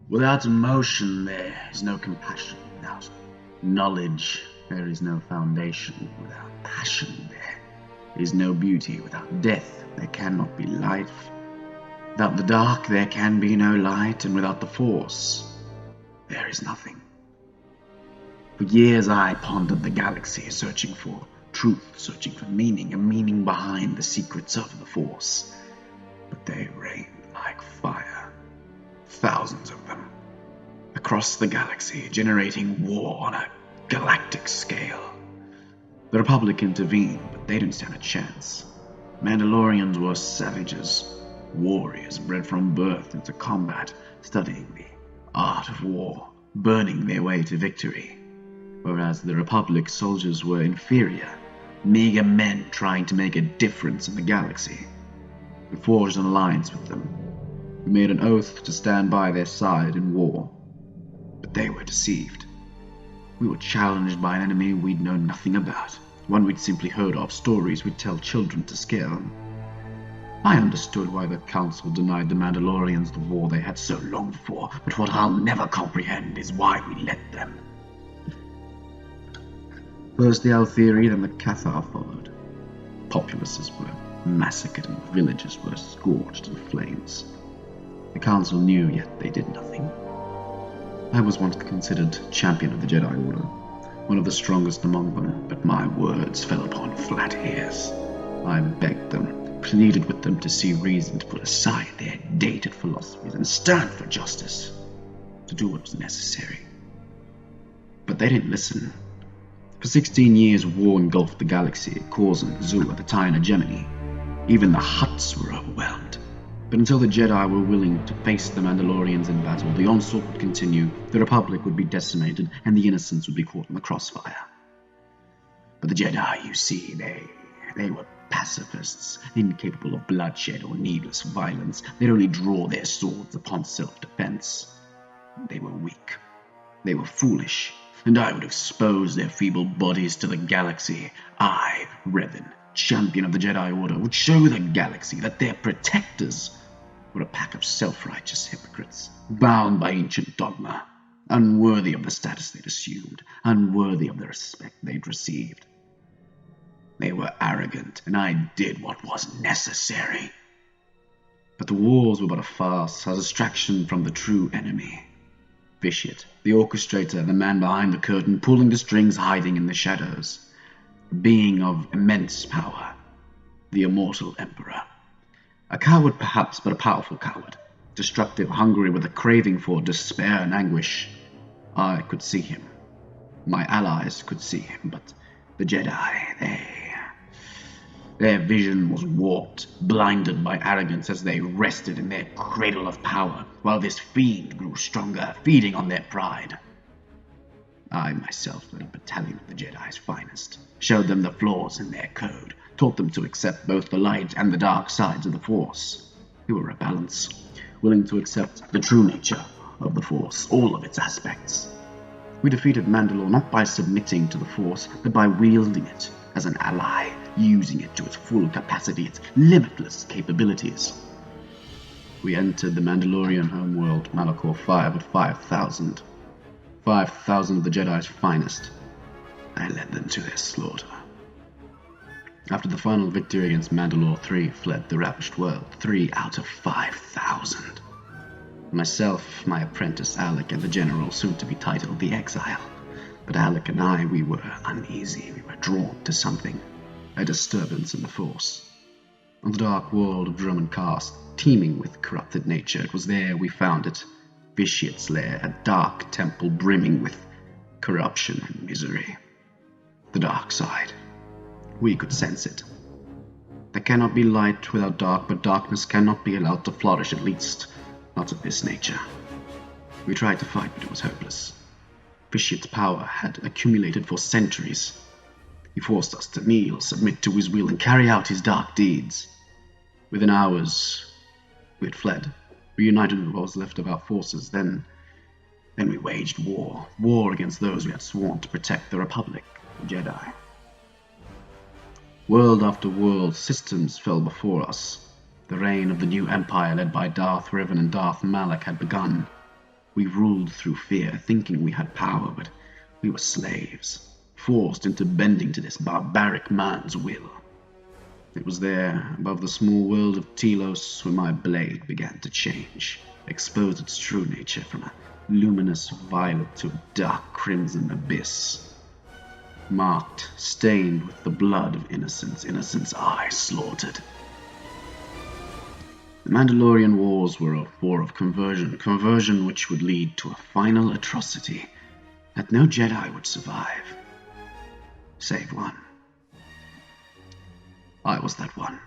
Without emotion, there is no compassion. Without knowledge, there is no foundation. Without passion, there is no beauty. Without death, there cannot be life. Without the dark, there can be no light. And without the Force, there is nothing. For years I pondered the galaxy, searching for truth, searching for meaning, a meaning behind the secrets of the Force. But they rain like fire, thousands of them, across the galaxy, generating war on a galactic scale. The Republic intervened, but they didn't stand a chance. Mandalorians were savages, warriors bred from birth into combat, studying the art of war, burning their way to victory. Whereas the Republic soldiers were inferior, meager men trying to make a difference in the galaxy. We forged an alliance with them. We made an oath to stand by their side in war. But they were deceived. We were challenged by an enemy we'd known nothing about, one we'd simply heard of, stories we'd tell children to scare them. I understood why the Council denied the Mandalorians the war they had so longed for, but what I'll never comprehend is why we let them. First the Althiri, then the Cathar followed. Populaces were massacred and villages were scorched in flames. The Council knew, yet they did nothing. I was once considered champion of the Jedi Order, one of the strongest among them, but my words fell upon flat ears. I begged them, pleaded with them to see reason to put aside their dated philosophies and stand for justice, to do what was necessary. But they didn't listen. For 16 years, war engulfed the galaxy, Coruscant, Zoo, the Tyna Gemini. Even the Hutts were overwhelmed. But until the Jedi were willing to face the Mandalorians in battle, the onslaught would continue, the Republic would be decimated, and the innocents would be caught in the crossfire. But the Jedi, you see, they were pacifists, incapable of bloodshed or needless violence. They'd only draw their swords upon self-defense. They were weak. They were foolish. And I would expose their feeble bodies to the galaxy. I, Revan, champion of the Jedi Order, would show the galaxy that their protectors were a pack of self-righteous hypocrites, bound by ancient dogma, unworthy of the status they'd assumed, unworthy of the respect they'd received. They were arrogant, and I did what was necessary. But the wars were but a farce, a distraction from the true enemy. Vitiate, the orchestrator, the man behind the curtain, pulling the strings, hiding in the shadows. A being of immense power, the immortal Emperor. A coward perhaps, but a powerful coward. Destructive, hungry, with a craving for despair and anguish. I could see him. My allies could see him, but the Jedi, their vision was warped, blinded by arrogance as they rested in their cradle of power, while this fiend grew stronger, feeding on their pride. I myself led a battalion of the Jedi's finest, showed them the flaws in their code, taught them to accept both the light and the dark sides of the Force. We were a balance, willing to accept the true nature of the Force, all of its aspects. We defeated Mandalore not by submitting to the Force, but by wielding it as an ally, using it to its full capacity, its limitless capabilities. We entered the Mandalorian homeworld, Malachor 5, at 5,000. 5,000 of the Jedi's finest. I led them to their slaughter. After the final victory against Mandalore, 3 fled the ravished world, 3 out of 5,000. Myself, my apprentice Alec, and the general, soon to be titled the Exile. But Alec and I, we were uneasy, we were drawn to something. A disturbance in the Force. On the dark world of Drummond Cast, teeming with corrupted nature, it was there we found it. Vitiate's lair, a dark temple brimming with corruption and misery. The dark side. We could sense it. There cannot be light without dark, but darkness cannot be allowed to flourish, at least not of this nature. We tried to fight, but it was hopeless. Vitiate's power had accumulated for centuries. He forced us to kneel, submit to his will, and carry out his dark deeds. Within hours, we had fled, reunited with what was left of our forces. Then we waged war against those we had sworn to protect, the Republic, the Jedi. World after world, systems fell before us. The reign of the new empire led by Darth Revan and Darth Malak had begun. We ruled through fear, thinking we had power, but we were slaves, forced into bending to this barbaric man's will. It was there, above the small world of Telos, where my blade began to change, exposed its true nature from a luminous violet to a dark crimson abyss. Marked, stained with the blood of innocence I slaughtered. The Mandalorian Wars were a war of conversion which would lead to a final atrocity that no Jedi would survive, save one. I was that one.